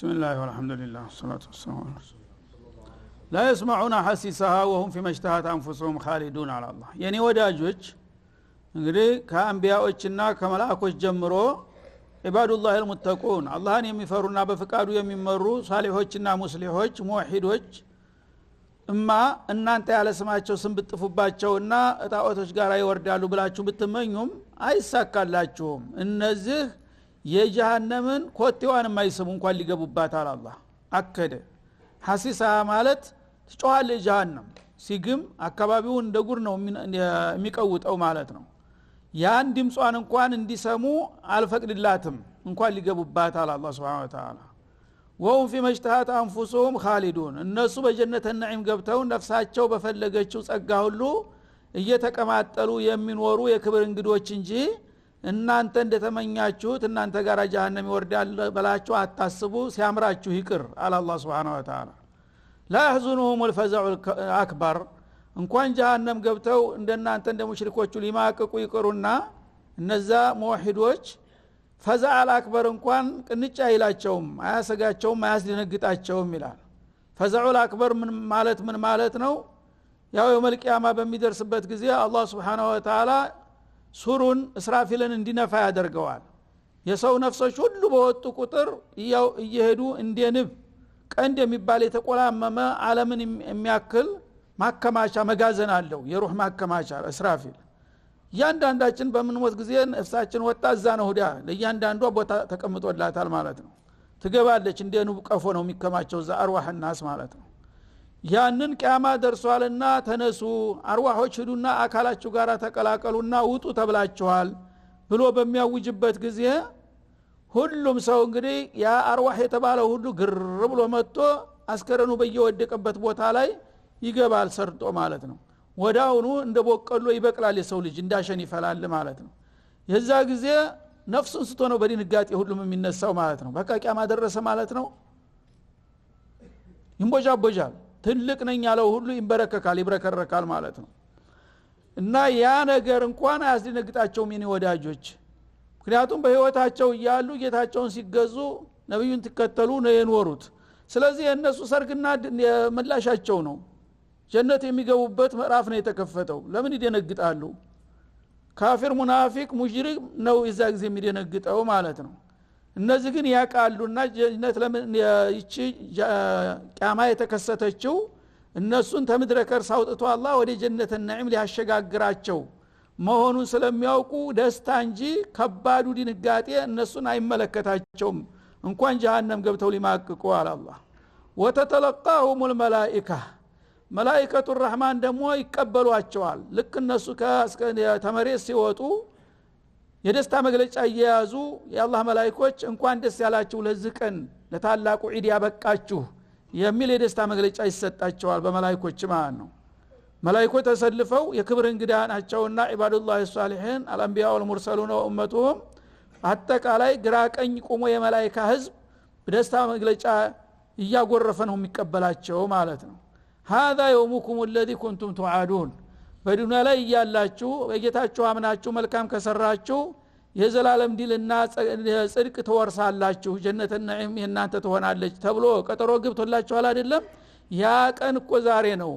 بسم الله والحمد لله والصلاة والسلام على رسول الله لا يسمعون حسيسها وهم فيما اشتهت أنفسهم خالدون على الله يعني ወዳጆች እንግዲህ ከአንቢያዎችና ከመላእክቶች ጀምሮ ኢባዱላህ المتقون አላህን የሚፈሩና በፍቃዱ የሚመሩ ሷሊሆችና ሙስሊሆች ሙወሂዶች እናንተ ያለ ስማቸው ስም ብትጥፉባቸውና ጣዖቶች ጋር ይወርዳሉ ብላችሁ ብትመኙም አይሳካላችሁም እነዚህ የጀሃነምን ኮቴዋን የማይስሙ እንኳን ሊገቡባት አላህ አከደ ሐሲሳ ማለት ትጮሃል ጀሃነም ሲግም አካባቢው እንደጉር ነው የሚቀውጠው ማለት ነው ያን ድምጿን እንኳን እንዲሰሙ አልፈቅድላትም እንኳን ሊገቡባት አላህ Subhanahu Wa Ta'ala ወሁም في مشتهات انفسهم خالدون እነሱ በጀነተ ነዒም ገብተው ነፍሳቸው በፈለገችው ጸጋ ሁሉ እየተቀማጠሉ የሚኖሩ የክብር እንግዶች እንጂ እናንተ እንደተመኛችሁት እናንተ ጋር ጀሃነም ይወርዳል በላችሁ አታስቡ ሲያምራችሁ ይቅር አላህ Subhanahu Wa Ta'ala لا يحزنهم الفزع الاكبر እንኳን ጀሃነም ገብተው እንደናንተ እንደ ሙሽሪኮቹ ሊማቀቁ ይቅሩና እነዛ ሙወሂዶች ፈዛዕ አልአክበር እንኳን ቅንጫ ይላቸውም አያሰጋቸውም አያስደነግጣቸውም ይላል ፈዛዑ አልአክበር ምን ማለት ነው ያው የውመል ቂያማ በሚደርስበት ጊዜ አላህ Subhanahu Wa Ta'ala ሱሩን እስራፊልን እንዲነፋ ያደርገዋል የሰው ነፍሶች ሁሉ በወጡ ቁጥር ያው እየሄዱ እንደንብ ቀንድ የሚባል የተቆላመመ ዓለምን የሚያክል ማከማቻ መጋዘን አለው የሩህ ማከማቻ እስራፊል ያንዳንዳችን በምንሞት ጊዜ ነፍሳችን ወጣ እዛ ነው ሄዳ ለያንዳንዷ ቦታ ተቀምጦላታል ማለት ነው ትገባለች እንደንብ ቀፎ ነው የሚከማቸው እዛ አርዋህ الناس ማለት ነው ያንን ቂያማ ደርሷልና ተነሱ አርዋሆች ሄዱና አካላችሁ ጋራ ተቀላቀሉና ውጡ ተብላችኋል ብሎ በሚያውጅበት ጊዜ ሁሉም ሰው እንግዲህ ያ አርዋህ የተባለው ሁሉ ግር ብሎ መጥቶ አስከረኑ በየወደቀበት ቦታ ላይ ይገባል ሰርጦ ማለት ነው ወዳውኑ እንደ ቦቀሎ ይበቅላል የሰው ልጅ እንዳሸን ይፈላል ማለት ነው የዛ ጊዜ ነፍሱን ስቶ ነው በድንጋጤ ሁሉም የሚነሳው ማለት ነው በቃ ቂያማ ደረሰ ማለት ነው ይንቦጃቦጃል ትልቅ ነኝ ያለው ሁሉ ይንበረከካል ይብረከረካል ማለት ነው እና ያ ነገር እንኳን አያስደነግጣቸውም የኔ ወዳጆች ምክንያቱም በህይወታቸው እያሉ ጌታቸውን ሲገዙ ነብዩን ተከተሉ ነው የኖሩት ስለዚህ የነሱ ሰርግና ምላሻቸው ነው ጀነት የሚገቡበት ምዕራፍ ነው የተከፈተው ለምን ይደነግጣሉ ካፊር ሙናፊቅ ሙሽሪክ ነው እዛ ጊዜ የሚደነግጠው ማለት ነው እነዚህ ግን ያቃሉና ጀነት ለምን ይቺ ቂያማ የተከሰተችው እነሱን ተምድረከር ሳውጥቶ አላህ ወደ ጀነት ነዒም ሊያሸጋግራቸው መሆኑን ስለሚያውቁ ደስታ እንጂ ከባዱ ድንጋጤ እነሱን አይመለከታቸውም እንኳን ጀሃነም ገብተው ሊማቅቁ አላህ ወተተለቃሁም الملائكه መላእክቱ الرحمن ደግሞ ይቀበሏቸዋል ልክ እነሱ ከተመሬት ሲወጡ የደስታ መግለጫ እየያዙ የአላህ መላእክቶች እንኳን ደስ ያላችሁ ለዚህ ቀን ለታላቁ ዒድ ያበቃችሁ የሚል የደስታ መግለጫ ይሰጣቸዋል በመላእክቶች ማለት ነው መላእክቶች ተሰልፈው የክብር እንግዳ ናቸውና ኢባዱላህ ሷሊሂን አልአንቢያ ወልሙርሰሉን ወኡመቱሁም አጠቃላይ ግራቀኝ ቆሞ የመላእክታ ህዝብ በደስታ መግለጫ እያጎረፈ ነው የሚቀበላቸው ማለት ነው هذا يومكم الذي كنتم توعدون በዱንያ ላይ ያላችሁ በጌታችሁ አምናችሁ መልካም ከሰራችሁ የዘላለም ዲልና ጽድቅ ተወርሳላችሁ ጀነተ ነዒም የናንተ ትሆናለች ተብሎ ቀጠሮ ገብቶላችኋል አይደለም ያ ቀን እኮ ዛሬ ነው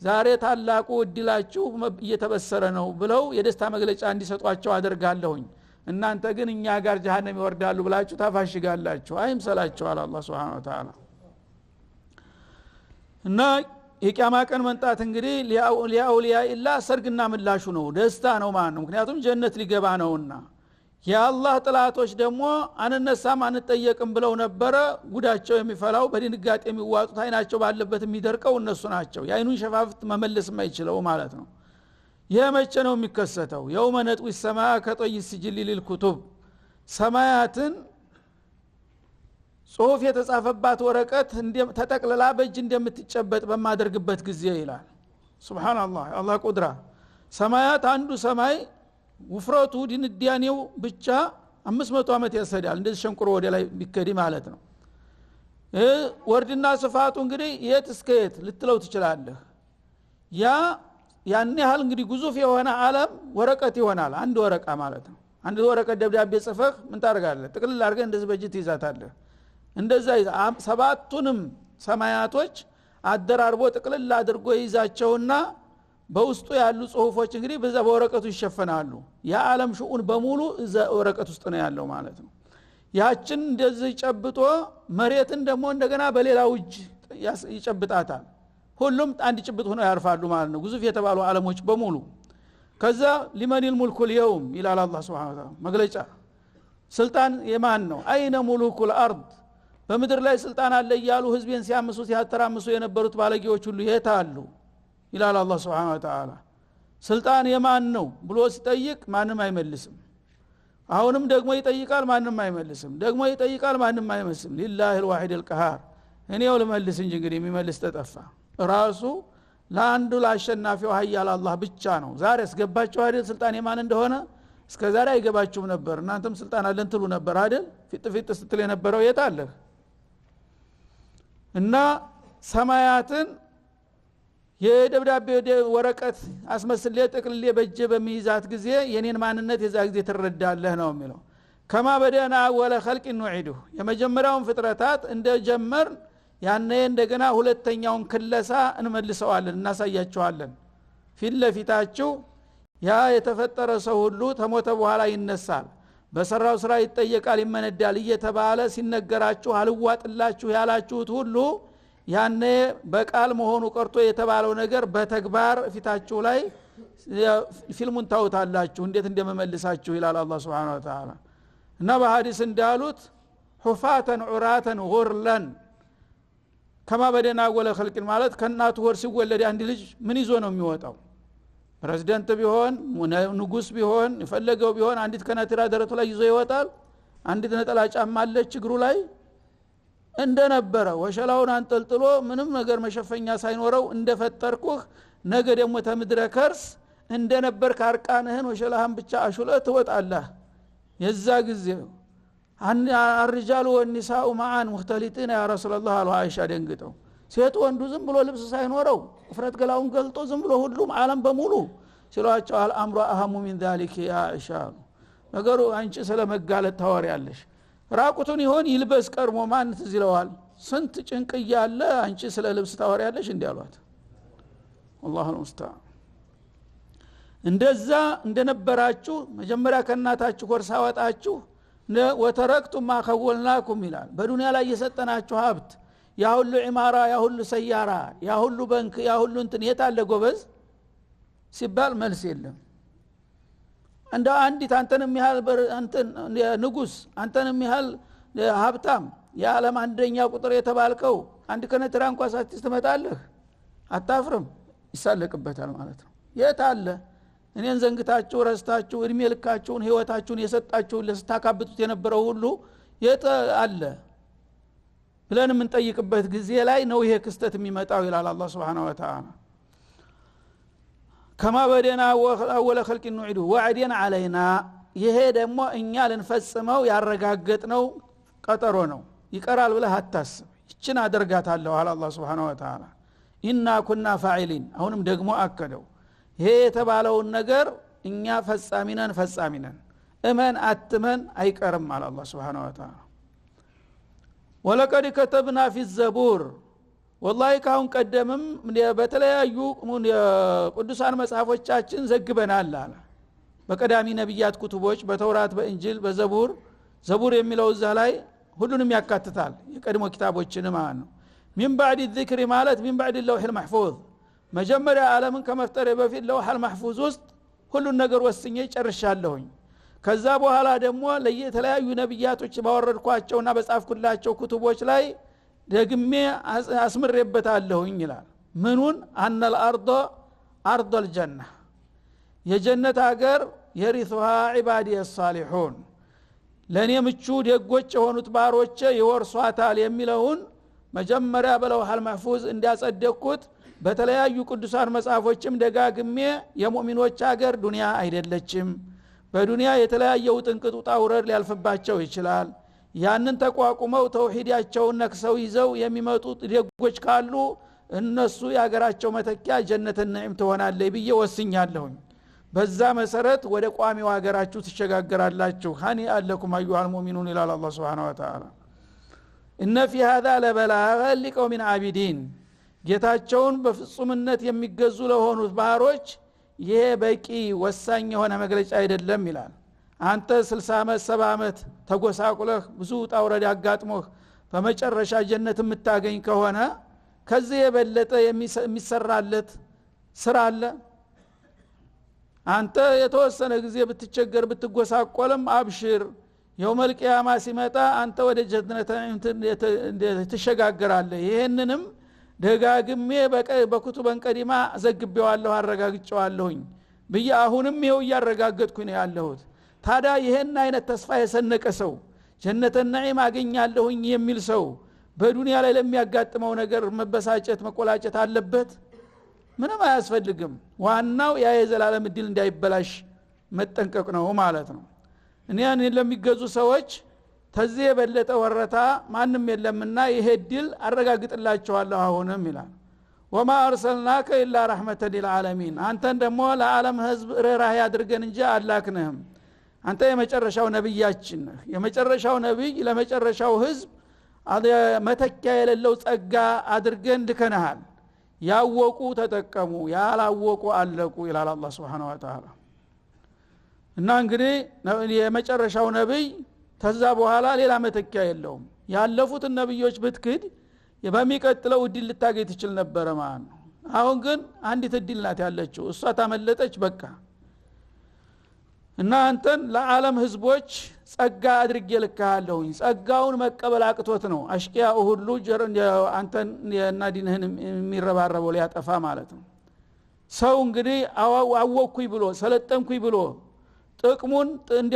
ዛሬ ታላቁ እድላችሁ እየተበሰረ ነው ብለው የደስታ መግለጫ እንዲሰጧቸው አደርጋለሁኝ እናንተ ግን እኛ ጋር ጀሃነም ይወርዳሉ ብላችሁ ታፋሽጋላችሁ አይምሰላችሁ አላህ Subhanahu Wa Ta'ala እና የቂያማ ቀን መንጣት እንግዲህ ሊአውሊያ ኢላ ሰርግና ምላሹ ነው ደስታ ነው ማለት ነው ምክንያቱም ጀነት ሊገባ ነውና የአላህ ጥላቶች ደግሞ አንነሳም አንጠየቅም ብለው ነበረ ጉዳቸው የሚፈላው በድንጋጤ የሚዋጡት አይናቸው ባለበት የሚደርቀው እነሱ ናቸው የአይኑን ሸፋፍት መመለስ የማይችለው ማለት ነው ይሄ መቼ ነው የሚከሰተው የውመ ነጥዊ السماء كطي السجل للكتب ሰማያትን ጽሁፍ የተጻፈባት ወረቀት ተጠቅልላ በእጅ እንደምትጨበጥ በማደርግበት ጊዜ ይላል ሱብሃንአላህ አላህ ቁድራ ሰማያት አንዱ ሰማይ ውፍረቱ ድንዳኔው ብቻ 500 አመት ያሰዳል እንደዚህ ሸንቁሮ ወደ ላይ ቢከዲ ማለት ነው ወርድና ስፋቱ እንግዲህ የት እስከ የት ልትለው ትችላለህ ያን ያህል እንግዲህ ግዙፍ የሆነ ዓለም ወረቀት ይሆናል አንድ ወረቃ ማለት ነው አንድ ወረቀት ደብዳቤ ጽፈህ ምን ታደርጋለህ ጥቅልል አድርገህ እንደዚህ በእጅ ትይዛታለህ እንደዛ ሰባቱንም ሰማያቶች አደራርቦ ጥቅልል አድርጎ ይዛቸውና በውስጡ ያሉ ጽሁፎች እንግዲህ በዛ በወረቀቱ ይሸፈናሉ የዓለም ሽኡን በሙሉ እዛ ወረቀት ውስጥ ነው ያለው ማለት ነው ያችን እንደዚህ ጨብጦ መሬትን ደግሞ እንደገና በሌላው እጅ ይጨብጣታል ሁሉም አንድ ጭብጥ ሆነው ያርፋሉ ማለት ነው ግዙፍ የተባሉ ዓለሞች በሙሉ ከዛ ሊመኒል ሙልኩል የውም ይላል አላህ Subhanahu Wa Ta'ala መግለጫ ስልጣን የማን ነው አይነ ሙሉኩል አርድ በመድር ላይ ስልጣን አለ ይያሉ ህዝብን ሲያምሱ ሲያተራምሱ የነበሩት ባለጌዎች ሁሉ የት አሉ ይላል አላህ Subhanahu Wa Ta'ala ስልጣን የማን ነው ብሎ ሲጠይቅ ማንም አይመልስም አሁንም ደግሞ ይጠይቃል ማንም አይመልስም ደግሞ ይጠይቃል ማንም አይመልስም ሊላሂል ዋሂዲል ቀሃር እኔው ልመልስ እንጂ እንግዲህ የሚመልስ ተጠፋ ራሱ ለአንዱ ለአሸናፊው ኃያል አላህ ብቻ ነው ዛሬ አስገባቸው አይደል ስልጣን የማን እንደሆነ እስከዛሬ አይገባችሁም ነበር እናንተም ስልጣን አለን ትሉ ነበር አይደል ፊት ስትል የነበረው የት አለ እና ሰማያትን የደብዳቤ ወረቀት አስመስሌ ጥቅልሌ በእጄ በሚይዛት ጊዜ የኔን ማንነት የዛ ጊዜ ትረዳለህ ነው የሚለው ከማ በደና ወለ ኸልቅ ንዑዱ የመጀመሪያውን ፍጥረታት እንደጀመር ያኔ እንደገና ሁለተኛውን ክለሳ እንመልሰዋለን እናሳያቸዋለን ፊት ለፊታችሁ ያ የተፈጠረ ሰው ሁሉ ተሞተ በኋላ ይነሳል በሰራው ስራ ይጠየቃል ይመነዳል እየተባለ ሲነገራችሁ አልዋጥላችሁ ያላችሁት ሁሉ ያኔ በቃል መሆኑ ቀርቶ የተባለው ነገር በተግባር ፊታችሁ ላይ ፊልሙን ታውታላችሁ እንዴት እንደመመልሳችሁ ይላል አላህ Subhanahu Wa Ta'ala እና በሐዲስ እንዳሉት ሁፋተን ዑራተን ጉርለን ከማ በደና ወለ ኸልቅ ማለት ከናቱ ወር ሲወለድ አንድ ልጅ ምን ይዞ ነው የሚወጣው ፕሬዝዳንት ቢሆን ንጉስ ቢሆን የፈለገው ቢሆን አንዲት ከናትራ ደረቱ ላይ ይዞ ይወጣል አንዲት ነጠላ ጫማ አለች እግሩ ላይ እንደነበረ ወሸላውን አንጠልጥሎ ምንም ነገር መሸፈኛ ሳይኖረው እንደፈጠርኩህ ነገ ደግሞ ተምድረ ከርስ እንደነበር ካርቃንህን ወሸላህን ብቻ አሹለህ ትወጣለህ የዛ ጊዜ الرجال والنساء معا مختلطين يا رسول الله አሉ አይሻ ደንግጠው ሴት ወንዱ ዝም ብሎ ልብስ ሳይኖረው ፍረት ገላውን ገልጦ ዝም ብሎ ሁሉም ዓለም በሙሉ ሲሏቸው አልአምሩ አህሙ من ذلك يا አይሻ ነገሩ አንቺ ስለመጋለጥ ታወሪያለሽ ራቁቱን ይሆን ይልበስ ቀርሞ ማን ትዝለዋል ስንት ጭንቅ ያለ አንቺ ስለ ልብስ ታወሪያለሽ እንዲያሏት والله المستعان እንደዛ እንደነበራችሁ መጀመሪያ ከናታችሁ ኮርሳ ወጣችሁ ወተረክቱም ማ خولناكم ይላል በዱንያ ላይ የሰጠናችሁ ሀብት ያ ሁሉ ኢማራ ያ ሁሉ ሰያራ ያ ሁሉ ባንክ ያ ሁሉ እንትን የታለ ጎበዝ ሲባል መልስ የለም እንደ አንዲት አንተንም ይያል አንተን ንጉስ አንተንም ይያል ሀብታም የዓለም አንደኛ ቁጥር የተባልከው አንድ ከነትራ እንኳን ሳትስ ትመጣለህ አታፍርም ይሳለቅበታል ማለት ነው የታለ እኔን ዘንግታችሁ ረስታችሁ እድሜ ልካችሁን ህይወታችሁን የሰጣችሁ ለስታካብቱት የነበረው ሁሉ የት አለ ብለን ምን ጠይቅበት ጊዜ ላይ ነው ይሄ ክስተት የሚመጣው ይላል አላህ Subhanahu Wa Ta'ala ከማ በደና ወለ ኸልቅ ንዑዱ ወዕደን علينا ይሄ ደግሞ እኛ ልንፈጽመው ያረጋገጥነው ቀጠሮ ነው ይቀራል ብለህ አታስብ እቺን አደርጋታለሁ አለ አላህ Subhanahu Wa Ta'ala ኢና ኩና ፋዒሊን አሁንም ደግሞ አከደው ይሄ የተባለውን ነገር እኛ ፈጻሚነን እመን አትመን አይቀርም አለ አላህ Subhanahu Wa Ta'ala ወለቀድ ከተብና ፊ الزبور والله ካሁን ቀደምም በተለያዩ ቅዱሳን መጽሐፎቻችን ዘግበናል አለ በቀዳሚ ነብያት ኩቱቦች በተውራት በእንጂል በዘቡር ዘቡር የሚለው እዛ ላይ ሁሉንም ያካትታል የቀድሞ ኪታቦችን ማለት ነው من بعد الذكر ማለት من بعد اللوح المحفوظ መጀመሪያ ዓለምን ከመፍጠር በፊት ለውህ المحفوظ ውስጥ ሁሉ ነገር ወስኜ ጨርሻለሁኝ ከዛ በኋላ ደግሞ ለየተለያዩ ነብያቶች ባወረድኳቸውና በጻፍኩላቸው ኩቱቦች ላይ ደግሜ አስምሬበታለሁኝ ይላል ምኑን አነ الارض ارض الجنه የጀነት ሀገር የሪثها عبادي الصالحون ለኔ ምቹ ደጎች የሆኑት ባሮቼ ይወርሷታል የሚለውን መጀመሪያ በለውህ المحفوظ እንዲያጸደቁት በተለያዩ ቅዱሳን መጽሐፎችም ደጋግሜ የሙእሚኖች ሀገር ዱንያ አይደለችም በዱንያ የተለያየው ጥንቅጡ ጣውረድ ሊያልፍባቸው ይችላል ያንን ተቋቁመው ተውሂዳቸውን ነክሰው ይዘው የሚመጡት ደጎች ካሉ እነሱ ያገራቸው መተኪያ ጀነትን ነዒም ትሆናለች ብዬ ወስኛለሁኝ በዛ መሰረት ወደ ቋሚው ሀገራችሁ ትሸጋገራላችሁ ሀኒ አለኩም አዩሃል ሙእሚኑን ይላል አላህ Subhanahu Wa Ta'ala እነ ፊ هذا لبلاغا لقوم عابدين ጌታቸውን በፍጹምነት የሚገዙ ለሆኑት ባሮች ይሄ በቂ ወሳኝ የሆነ መግለጫ አይደለም ይላል። አንተ 60 ዓመት 70 ዓመት ተጎሳቁለህ ብዙ ጣውረድ ያጋጥሞህ በመጨረሻ ጀነት የምታገኝ ከሆነ ከዚህ የበለጠ የሚሰራለት ስራ አለ? አንተ የተወሰነ ጊዜ ብትቸገር ብትጎሳቆልም አብሽር የውመል ቂያማ ሲመጣ አንተ ወደ ጀነት ትሸጋገራለህ። ይሄንንም ደጋግሜ በኩቱበን ቀዲማ ዘግቤዋለሁ አረጋግጬዋለሁኝ ብዬ አሁንም ይሄው ያረጋግጥኩኝ ያለሁት። ታዲያ ይሄን አይነት ተስፋ የሰነቀ ሰው ጀነተ ነዒም አገኛለሁኝ የሚል ሰው በዱንያ ላይ ለሚያጋጥመው ነገር መበሳጨት መቆላጨት አለበት? ምንም አያስፈልግም። ዋናው ያ የዘላለም እድል እንዳይበላሽ መጠንቀቅ ነው ማለት ነው። እኔን ለሚገዙ ሰዎች ተዚህ የበለጠ ወረታ ማንም የለምና ይሄ እድል አረጋግጥላቸዋለሁ አሁንም ይላል። ወማ አርሰልናከ ኢላ ረሕመተን ሊልዓለሚን አንተን ደግሞ ለዓለም ህዝብ ርህራሄ አድርገን እንጂ አላክንህም። አንተ የመጨረሻው ነብያችን ነህ። የመጨረሻው ነብይ ለመጨረሻው ህዝብ መተኪያ የሌለው ጸጋ አድርገን ልከናል። ያወቁ ተጠቀሙ ያላወቁ አለቁ ይላል አላህ Subhanahu Wa Ta'ala። እና እንግዲህ የመጨረሻው ነብይ ተዛ በኋላ ሌላ መተኪያ የለውም። ያለፉት ነብዮች ብትክድ በሚቀጥለው እድል ልታገኝ ትችል ነበር ማለት ነው። አሁን ግን አንዲት እድል ናት ያለችው፣ እሷ ታመለጠች በቃ። እና አንተን ለዓለም ህዝቦች ጸጋ አድርጌ ልካለሁኝ። ጸጋውን መቀበል አቅቶት ነው አሽቂያ ሁሉ አንተን የናዲንህን የሚረባረበው ሊያጠፋ ማለት ነው። ሰው እንግዲህ አወኩኝ ብሎ ሰለጠንኩኝ ብሎ ጥቅሙን እንደ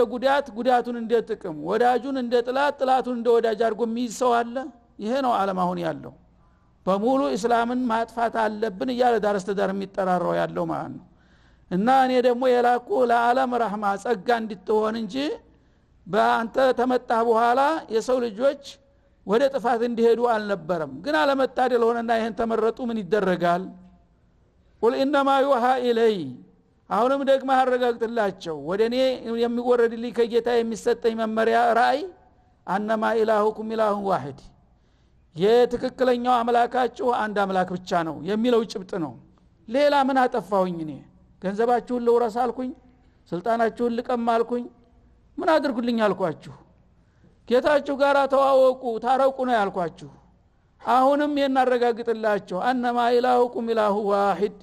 ጉዳቱን እንደ ጥቅም ወዳጁን እንደ ጥላቱን እንደ ወዳጅ አድርጎ የሚይዘው አለ? ይሄ ነው ዓለም አሁን ያለው። በሙሉ እስላምን ማጥፋት አለብን እያለ ዳርስተዳር የሚጠራራው ያለው ማለት ነው። እና እኔ ደግሞ የላኩ ለዓለም ረህማ ጸጋ እንድትሆን እንጂ በአንተ ተመጣህ በኋላ የሰው ልጆች ወደ ጥፋት እንዲሄዱ አልነበረም። ግን አለመታደል ሆነና ይሄን ተመረጡ ምን ይደረጋል? ቁል ኢንማ ዩሃ ኢለይ አሁንም ደግሞ አረጋግጥላቸው ወደኔ የሚወረድልኝ ከጌታ የሚሰጠኝ መመሪያ ራእይ አነማ ኢላሁኩም ኢላሁን ዋሂድ የትክክለኛው አምላካችሁ አንድ አምላክ ብቻ ነው የሚለው ጭብጥ ነው። ሌላ ምን አጠፋሁኝ? እኔ ገንዘባችሁን ልውረስ አልኩኝ? ስልጣናችሁን ልቀማ አልኩኝ? ምን አድርጉልኝ አልኳችሁ? ጌታችሁ ጋር ተዋወቁ ታረቁ ነው ያልኳችሁ። አሁንም የናረጋግጥላችሁ አነማ ኢላሁኩም ኢላሁ ዋሂድ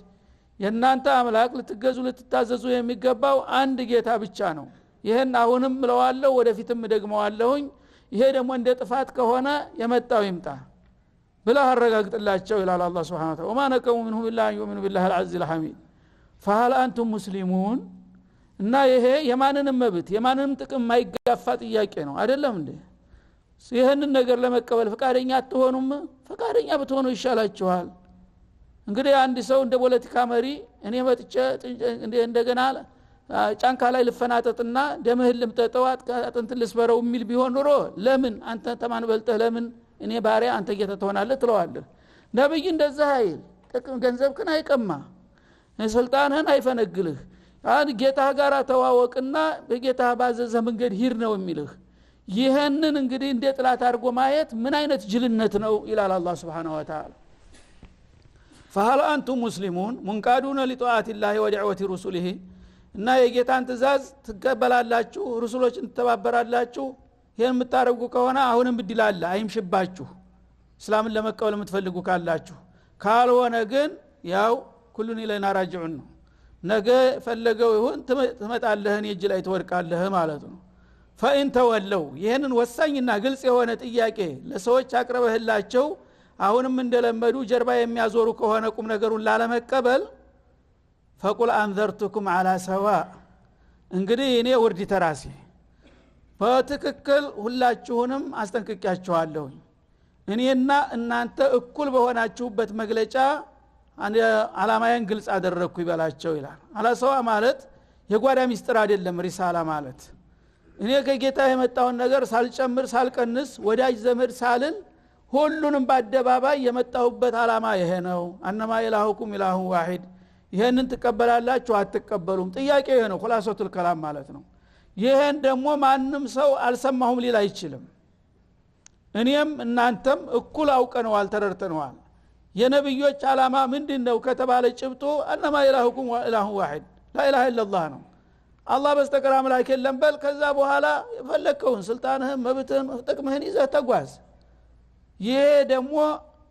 የናንተ አምላክ ልትገዙ ልትታዘዙ የሚገባው አንድ ጌታ ብቻ ነው። ይሄን አሁንም ምለዋለሁ ወደፊትም ደግመዋለሁኝ። ይሄ ደግሞ እንደ ጥፋት ከሆነ የመጣው ይምጣ ብላ አረጋግጥላቸው ይላል አላህ Subhanahu Wa Ta'ala። ወማ ነከሙ ሚንሁም ኢላ ዩሚኑ ቢላሂ አልዓዚዝ አልሐሚድ فهل انتم مسلمون እና ይሄ የማንንም መብት የማንንም ጥቅም ማይጋፋ ጥያቄ ነው አይደለም እንዴ? ይሄንን ነገር ለመቀበል ፈቃደኛ አትሆኑም? ፈቃደኛ ብትሆኑ ይሻላችኋል። እንግዲህ አንድ ሰው እንደ ፖለቲካ መሪ እኔ መጥቼ እንደገና ጫንካ ላይ ልፈናጠጥና ደምህን ልምጠጠው አጥንት ልስበረው የሚል ቢሆን ኖሮ ለምን አንተ ተማን በልጠህ ለምን እኔ ባሪያ አንተ ጌታ ትሆናለህ ትለዋለህ። ነብይ እንደዛ አይል ጥቅም ገንዘብክን አይቀማ ስልጣንህን አይፈነግልህ። አንድ ጌታ ጋር ተዋወቅና በጌታ ባዘዘ መንገድ ሂድ ነው የሚልህ። ይሄንን እንግዲህ እንደ ጥላት አድርጎ ማየት ምን አይነት ጅልነት ነው ይላል አላህ Subhanahu Wa Ta'ala። فهل انتم مسلمون منقادون لطاعه الله ودعوه رسله እና የጌታን ትእዛዝ ትቀበላላችሁ ረሱሎችን ተባበራላችሁ? ይሄን የምታረጉ ከሆነ አሁንም እድላላ አይምሽባችሁ እስላምን ለመቀበል የምትፈልጉ ካላችሁ። ካልሆነ ግን ያው ኩሉን ኢለና ራጅዑን ነው። ነገ ፈለገው ይሁን ትመጣለህ እኔ እጅ ላይ ትወድቃለህ ማለት ነው። ፈኢን ተወለው ይሄንን ወሳኝና ግልጽ የሆነ ጥያቄ ለሰዎች አቅርበህላቸው አሁንም እንደለመዱ ጀርባ የሚያዞሩ ከሆነ ቁም ነገሩን ላለመቀበል ፈቁል አንዘርቱኩም አላ ሰዋ እንግዲህ እኔ ወርዲ ተራሲ በትክክል ሁላችሁንም አስጠንቅቄያችኋለሁ። እኔና እናንተ እኩል በሆናችሁበት መግለጫ አላማዬን ግልጽ አደረኩ ይበላቸው ይላል። አላ ሰዋ ማለት የጓዳ ሚስጥር አይደለም። ሪሳላ ማለት እኔ ከጌታ የመጣውን ነገር ሳልጨምር ሳልቀንስ ወዳጅ ዘመድ ሳልን ሁሉንም በአደባባይ የመጣሁበት አላማ ይሄ ነው። አነማ ኢላሁኩም ኢላሁ ዋሂድ ይሄንን ትቀበላላችሁ አትቀበሉም? ጥያቄ ይሄ ነው ኹላሰቱል ከላም ማለት ነው። ይሄን ደግሞ ማንም ሰው አልሰማሁም ሊል አይችልም። እኔም እናንተም እኩል አውቀነዋል ተረድተነዋል የነብዮች ዓላማ ምንድነው ከተባለ ጭብጡ አነማ ኢላሁኩም ወኢላሁ ዋሂድ ላኢላሃ ኢላላህ ነው አላህ በስተቀር አምላክ የለም በል ከዛ በኋላ የፈለከውን ስልጣንህን መብትህን ጥቅምህን ይዘህ ተጓዝ ይሄ ደግሞ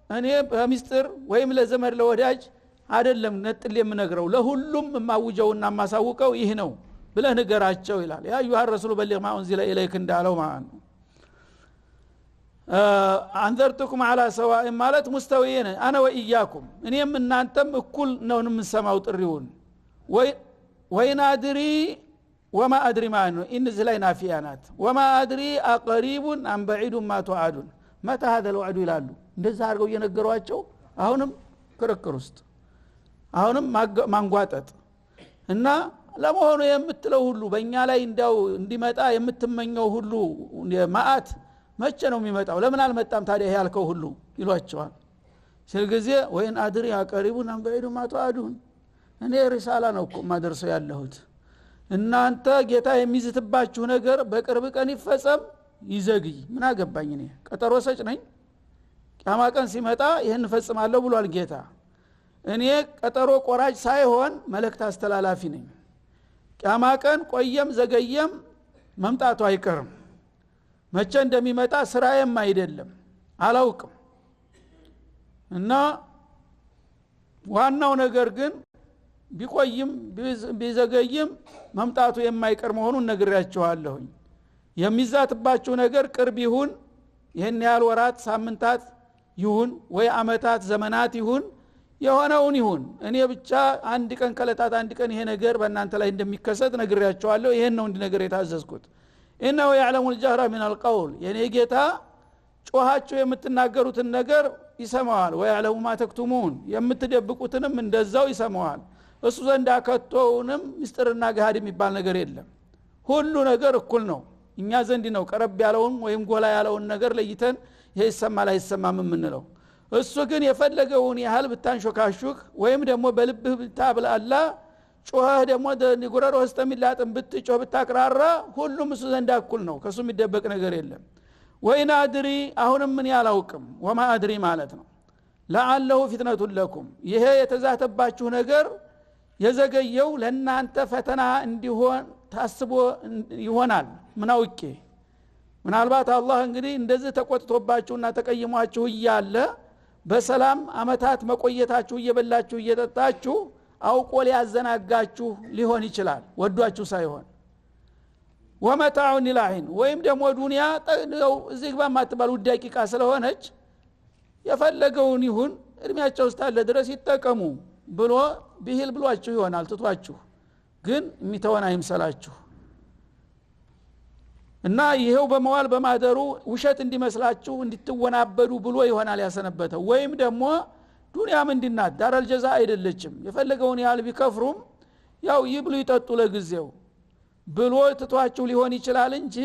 እኔ በሚስጥር ወይም ለዘመድ ለወዳጅ አይደለም ነጥል የምነግረው ለሁሉም ማውጀውና ማሳውቀው ይህ ነው ብለህ ንገራቸው ይላል ያ አዩሃ ረሱሉ በሊግ ማ ኡንዚለ ኢለይክ እንዳለው ማለት ነው አንዘርቱኩም አላ ሰዋእ ማለት ሙስተዊየን አነ ወኢያኩም እኔም እናንተም እኩል ነው የምንሰማው ጥሪውን ወይና አድሪ ወማ አድሪ ማኑ ኢን ዝላይ ናፊያናት ወማ አድሪ አቀሪቡን አም በዒዱን ማ ተዓዱን መታ هذا الوعد ይላሉ እንደዛ አርገው እየነገሯቸው አሁንም ክርክር ውስጥ አሁንም ማንጓጠጥ እና ለመሆኑ የምትለው ሁሉ በእኛ ላይ እንዳው እንዲመጣ የምትመኘው ሁሉ ማአት መቼ ነው የሚመጣው ለምን አልመጣም ታዲያ ያልከው ሁሉ ይሏቸዋል ስለዚህ ወይን አድሪ አቀሪቡን አም በዒዱን ማ ተዓዱን እኔ ሪሳላ ነው እኮ ማደርሰው ያለሁት እናንተ ጌታ የሚዝትባችሁ ነገር በቅርብ ቀን ይፈጸም ይዘግይ ምን አገባኝ እኔ ቀጠሮ ሰጭ ነኝ ቂያማ ቀን ሲመጣ ይሄን ፈጽማለሁ ብሏል ጌታ እኔ ቀጠሮ ቆራጭ ሳይሆን መልእክት አስተላላፊ ነኝ ቂያማ ቀን ቆየም ዘገየም መምጣቱ አይቀርም መቼ እንደሚመጣ ስራዬም አይደለም አላውቅም እና ዋናው ነገር ግን ቢቆይም ቢዘገይም መምጣቱ የማይቀር መሆኑን ነግሬያችኋለሁኝ የሚዛትባችሁ ነገር ቅርብ ይሁን ይሄን ያህል ወራት ሳምንታት ይሁን ወይ አመታት ዘመናት ይሁን የሆነውን ይሁን እኔ ብቻ አንድ ቀን ከለታት አንድ ቀን ይሄ ነገር በእናንተ ላይ እንደሚከሰት ነግሬያችኋለሁ ይሄን ነው እንዲነገር የታዘዝኩት ኢነሁ ያዕለሙ الجهر من القول የኔ ጌታ ጮሃችሁ የምትናገሩትን ነገር ይሰማዋል ወያዕለሙ ማ ተክቱሙን የምትደብቁትንም እንደዛው ይሰማዋል እሱ ዘንድ አከቶውንም ምስጥርና ገሃድ የሚባል ነገር የለም ሁሉ ነገር እኩል ነው እኛ ዘንድ ነው ቀረብ ያለውን ወይም ጎላ ያለውን ነገር ለይተን ይሄ ይሰማል አይሰማም የምንለው እሱ ግን የፈለገውን ያህል ብታንሾካሹክ ወይም ደግሞ በልብህ ብታብላላ ጮህ ደግሞ ንጉረሮ እስተሚላጥም ብትጮህ ብታቅራራ ሁሉም እሱ ዘንድ እኩል ነው ከሱ የሚደበቅ ነገር የለም ወይና አድሪ አሁንም ምን ያላውቅም ወማ አድሪ ማለት ነው ለዓለሁ ፊትነቱን ለኩም ይሄ የተዛተባችሁ ነገር የዘገየው ለናንተ ፈተና እንዲሆን ታስቦ ይሆናል ምናውቄ ምናልባት አላህ እንግዲህ እንደዚህ ተቆጥቶባችሁና ተቀይሟችሁ እያለ በሰላም አመታት መቆየታችሁ እየበላችሁ እየጠጣችሁ አውቆ ሊያዘናጋችሁ ሊሆን ይችላል ወዷችሁ ሳይሆን ወመታዑን ኢላሂን ወይም ደግሞ ዱንያ ጠው እዚህ ግባ ማትባል ደቂቃ ስለሆነች የፈለገውን ይሁን እድሜያቸው ስታለ ድረስ ይተቀሙ ብሎ ቢሂል ብሏችሁ ይሆናል ትቷችሁ ግን የሚተወን አይምሰላችሁ እና ይሄው በመዋል በማደሩ ውሸት እንዲመስላችሁ እንድትወናበዱ ብሎ ይሆናል ያሰነበተው ወይም ደግሞ ዱንያ ምንድናት ዳረል ጀዛ አይደለችም የፈለገውን ያህል ቢከፍሩም ያው ይብሉ ይጠጡ ለጊዜው ብሎ ትቷችሁ ሊሆን ይችላል እንጂ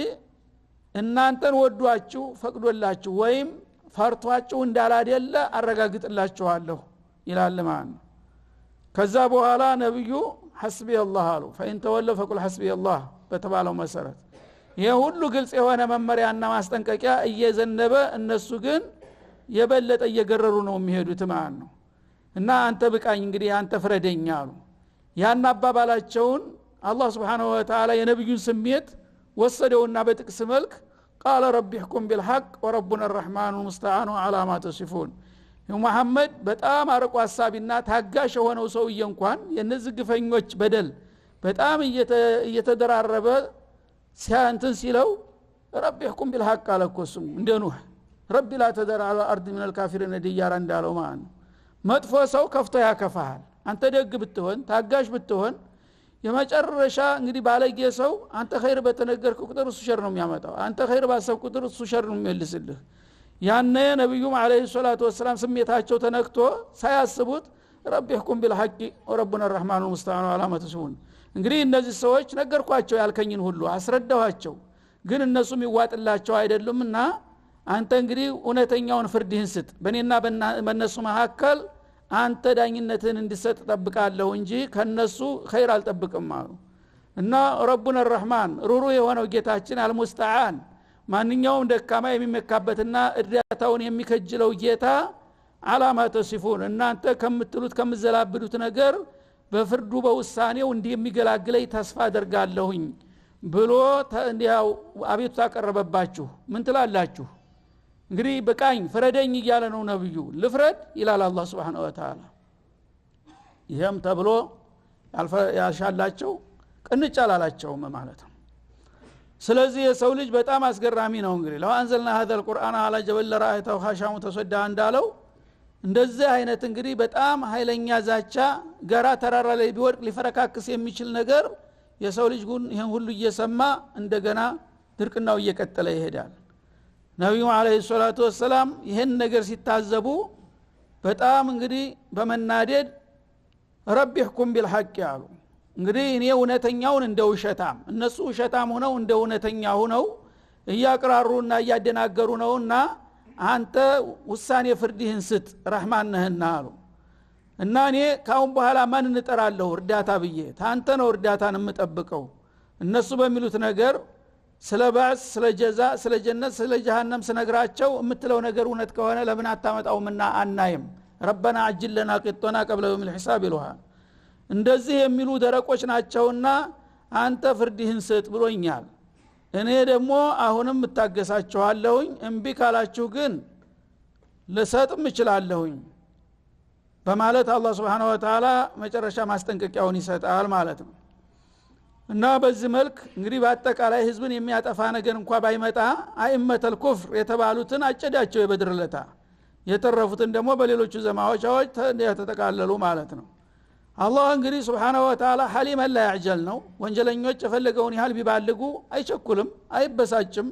እናንተን ወዷችሁ ፈቅዶላችሁ ወይም ፈርቷችሁ እንዳላደለ አረጋግጥላችኋለሁ ይላል ማለት ነው ከዛ በኋላ ነብዩ ሐስቢ አላህ አሉ ፈኢን ተወለው ፈቁል ሐስቢ አላህ በተባለው መሰረት ይሄ ሁሉ ግልጽ የሆነ መመሪያና ማስጠንቀቂያ እየዘነበ እነሱ ግን የበለጠ እየገረሩ ነው የሚሄዱት ማለት ነው እና አንተ ብቃኝ እንግዲህ አንተ ፍረደኛ አሉ ያን አባባላቸውን አላህ Subhanahu Wa Ta'ala የነብዩን ስሜት ወሰደውና በጥቅስ መልክ قال رب احكم بالحق وربنا الرحمن المستعان على ما تصفون ሙሐመድ በጣም አርቆ ሐሳቢና ታጋሽ ሆነው ሰውዬ እንኳን የነዚህ ግፈኞች በደል በጣም እየተደራረበ ሲያንተን ሲለው رب احكم بالحق አለኮስም እንደኑህ رب لا تذر على الارض من الكافرين ديارا እንዳለው ማለት ነው መጥፎ ሰው ከፍቶ ያከፋል አንተ ደግ ብትሆን ታጋሽ ብትሆን የመጨረሻ እንግዲህ ባለጌ ሰው አንተ ኸይር በተነገርክ ቁጥር እሱ ሸር ነው የሚያመጣው አንተ ኸይር ባሰብ ቁጥር እሱ ሸር ነው የሚመልስልህ ያነ ነብዩም አለይሂ ሰላቱ ወሰለም ስሜታቸው ተነክቶ ሳያስቡት رب يحكم بالحق وربنا الرحمن المستعان على ما تصفون እንግዲህ እነዚህ ሰዎች ነገርኳቸው ያልከኝን ሁሉ አስረዳኋቸው ግን እነሱም ይዋጥላቸው አይደሉምና አንተ እንግዲህ እውነተኛውን ፍርድህን ስጥ በእኔና በእነሱ መካከል አንተ ዳኝነትን እንድሰጥ ተጠብቃለሁ እንጂ ከነሱ ኸይር አልጠብቅም አሉ እና ረቡና الرحمن ሩሩ የሆነው ጌታችን አልሙስተዓን ማንኛውም ደካማ የሚመካበትና እርዳታውን የሚከጅለው ጌታ አላማተ ሲፉን እናንተ ከምትሉት ከምዘላብዱት ነገር በፍርዱ በውሳኔው እንደሚገላግለኝ ተስፋ አደርጋለሁኝ ብሎ እንዲያው አቤቱ ታቀረበባችሁ ምን ትላላችሁ እንግዲህ በቃኝ ፍረደኝ እያለ ነው ነብዩ ልፍረድ ይላል አላህ Subhanahu Wa Ta'ala ይሄም ተብሎ ያሻላቸው ቅንጫላላቸው ማለት ነው ስለዚህ የሰው ልጅ በጣም አስገራሚ ነው እንግዲህ ለው አንዘልና هذا القرآن على جبل لرأيته خاشعا متصدعا እንዳለው እንደዚህ አይነት እንግዲህ በጣም ኃይለኛ ዛቻ ጋራ ተራራ ላይ ቢወድቅ ሊፈረካክስ የሚችል ነገር የሰው ልጅ ግን ይሄን ሁሉ እየሰማ እንደገና ድርቅናው እየቀጠለ ይሄዳል ነብዩ አለይሂ ሰላቱ ወሰለም ይሄን ነገር ሲታዘቡ በጣም እንግዲህ በመናደድ ረቢ ይحكم بالحق ያሉ እንግዲህ እኔ እውነተኛውን እንደ ውሸታም እነሱ ውሸታም ሆነው እንደ እውነተኛ ሆነው እያቀራሩና እያደናገሩ ነውና አንተ ውሳኔ ፍርድህን ስጥ ረህማን ነህና አሉ እና እኔ ካሁን በኋላ ማን እንጠራለሁ እርዳታ ብዬ ታንተ ነው እርዳታን የምጠብቀው እነሱ በሚሉት ነገር ስለ ባስ ስለ ጀዛ ስለ ጀነት ስለ ጀሃነም ስነግራቸው የምትለው ነገር እውነት ከሆነ ለምን አታመጣውምና አናይም ረበና አጅል ለና ቂጦና قبل يوم الحساب ይሉሃል እንደዚህ የሚሉ ደረቆች ናቸውና አንተ ፍርድህን ስጥ ብሎኛል እኔ ደግሞ አሁንም እታገሳችኋለሁኝ እንቢ ካላችሁ ግን ለሰጥም እችላለሁኝ በማለት አላህ Subhanahu Wa Ta'ala መጨረሻ ማስጠንቀቂያውን ይሰጣል ማለት ነው እና በዚህ መልክ እንግዲህ በአጠቃላይ ህዝብን የሚያጠፋ ነገር እንኳን ባይመጣ አይመተል ኩፍር የተባሉትን አጨዳቸው የበድርለታ የተረፉትን ደግሞ በሌሎቹ ዘማዎች ተጠቃለሉ ማለት ነው አላህ እንግዲህ Subhanahu Wa Ta'ala ሐሊም ላ ያዕጀል ነው ወንጀለኞች የፈለገውን ያህል ቢባልጉ አይቸኩልም አይበሳጭም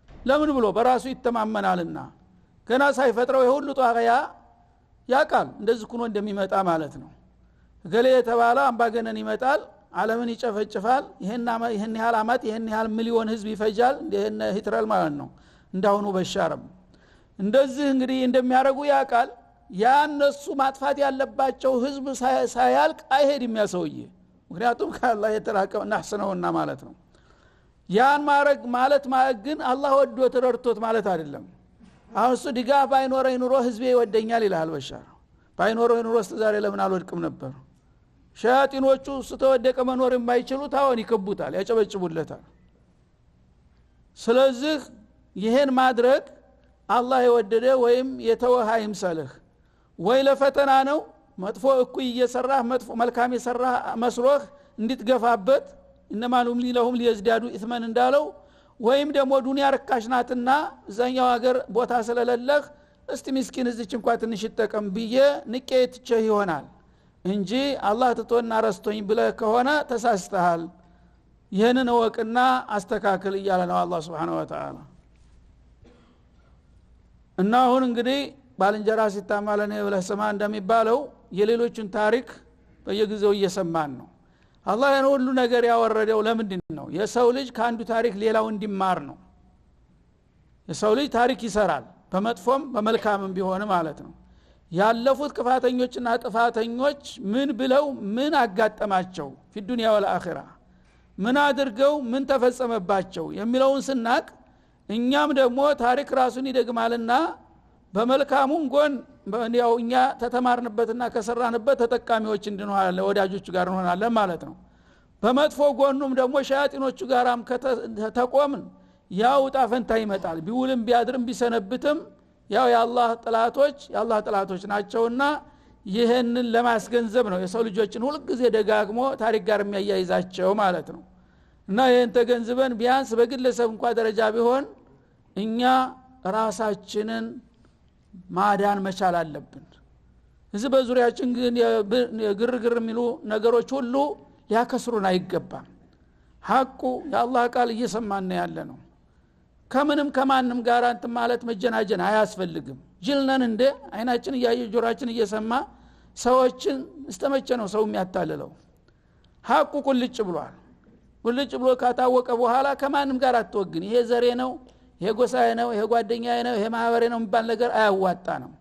ለምን ብሎ በራሱ ይተማመናልና ገና ሳይፈጥረው የሁሉ ጧቂያ ያቃል እንደዚህ ኩኖ እንደሚመጣ ማለት ነው ገሌ የተባለ አምባገነን ይመጣል ዓለምን ይጨፈጭፋል ይሄን ያህል አመት ይሄን ያህል ሚሊዮን ህዝብ ይፈጃል እንደነ ሂትለር ማለት ነው እንዳሁኑ በሻርም እንደዚህ እንግዲህ እንደሚያረጉ ያቃል ያነሱ ማጥፋት ያለባቸው ህዝብ ሳያልቅ አይሄድም ያሰውዬ ምክንያቱም ከአላህ የተራቀው ነህስነውና ማለት ነው ያን ማረግ ማለት ማግን አላህ ወዶ ተረርቶት ማለት አይደለም አሁን እሱ ድጋፍ ባይኖረኝ ኑሮ ህዝቤ ይወደኛል ይላል በሻር ባይኖረው ኑሮ ዛሬ ለምን አልወድቅም ነበር ሸያጢኖቹ ስተወደቀ መኖር የማይችሉ ታውን ይከቡታል ያጨበጭቡለታል ስለዚህ ይሄን ማድረግ አላህ የወደደ ወይም የተወሃ ይምሰልህ ወይ ለፈተና ነው መጥፎ እኩይ እየሰራህ መጥፎ መልካም የሰራህ መስሎህ እንድትገፋበት እነማ ኑምሊ ለሁም ሊያዝዳዱ ኢስመን እንዳለው ወይም ደግሞ ዱንያ ረካሽናትና እዛኛው ሀገር ቦታ ስለሌለህ እስቲ ምስኪን እዚች እንኳን ትንሽ ተጠቀም ብዬ ንቄትቼ ይሆናል እንጂ አላህ ተቶና ረስቶኝ ብለህ ከሆነ ተሳስተሃል ይሄንን ወቅና አስተካክል እያለ ነው አላህ Subhanahu Wa Ta'ala እና አሁን እንግዲህ ባልንጀራ ሲታማለነ ብለህ ሰማ እንደሚባለው የሌሎችን ታሪክ በየጊዜው እየሰማን ነው አላህ ያን ሁሉ ነገር ያወረደው ለምንድን ነው የሰው ልጅ ከአንዱ ታሪክ ሌላው እንዲማር ነው የሰው ልጅ ታሪክ ይሰራል በመጥፎም በመልካምም ቢሆን ማለት ነው ያለፉት ክፋተኞችና ጥፋተኞች ምን ብለው ምን አጋጠማቸው في والآخرة ምን አድርገው ምን ተፈጸመባቸው የሚለውን ስናቅ እኛም ደግሞ ታሪክ ራሱን ይደግማልና በመልካሙም ጎን ያው እኛ ተተማርንበትና ከሰራንበት ተጠቃሚዎች እንድንሆናለን ወዳጆቹ ጋር እንሆናለን ማለት ነው በመጥፎ ጎኑም ደግሞ ሸያጢኖቹ ጋራም ከተቆምን ያው ጣፈንታ ይመጣል ቢውልም ቢያድርም ቢሰነብትም ያው የአላህ ጥላቶች ናቸውና ይሄንን ለማስገንዘብ ነው የሰው ልጆችን ሁሉ ጊዜ ደጋግሞ ታሪክ ጋር የሚያያይዛቸው ማለት ነው እና ይሄን ተገንዝበን ቢያንስ በግለሰብ እንኳን ደረጃ ቢሆን እኛ ራሳችንን ማዳን መቻል አለብን እዚህ በዙሪያችን ግን ግርግር የሚሉ ነገሮች ሁሉ ሊያከስሩን አይገባም ሐቁ የአላህ ቃል እየሰማን ያለ ነው ከምንም ከማንም ጋር አንተ ማለት መጀናጀን አያስፈልግም ጅልነን እንደ አይናችን ያየ ጆሮአችን እየሰማ ሰዎችን እስተመቸ ነው ሰው የሚያታልለው ሐቁ ቁልጭ ብሏል ቁልጭ ብሎ ካታወቀ በኋላ ከማንም ጋር አትወግን ይሄ ዘሬ ነው ይሄ ጎሳዬ ነው ይሄ ጓደኛዬ ነው ይሄ ማህበሬ ነው የሚባል ነገር አያዋጣንም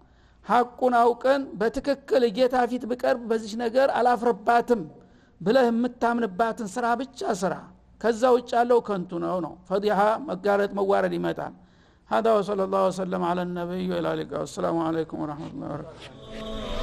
ሐቁን አውቀን በትክክል ጌታ ፊት በቀርብ በዚህ ነገር አላፍረባትም ብለህ የምታምንባትን ስራ ብቻ ስራ ከዛ ውጭ ያለው ከንቱ ነው ፈዲሃ መጋረጥ መዋረድ ይመጣል هذا وصلى الله وسلم على النبي وعلى اله وصحبه والسلام عليكم ورحمه الله وبركاته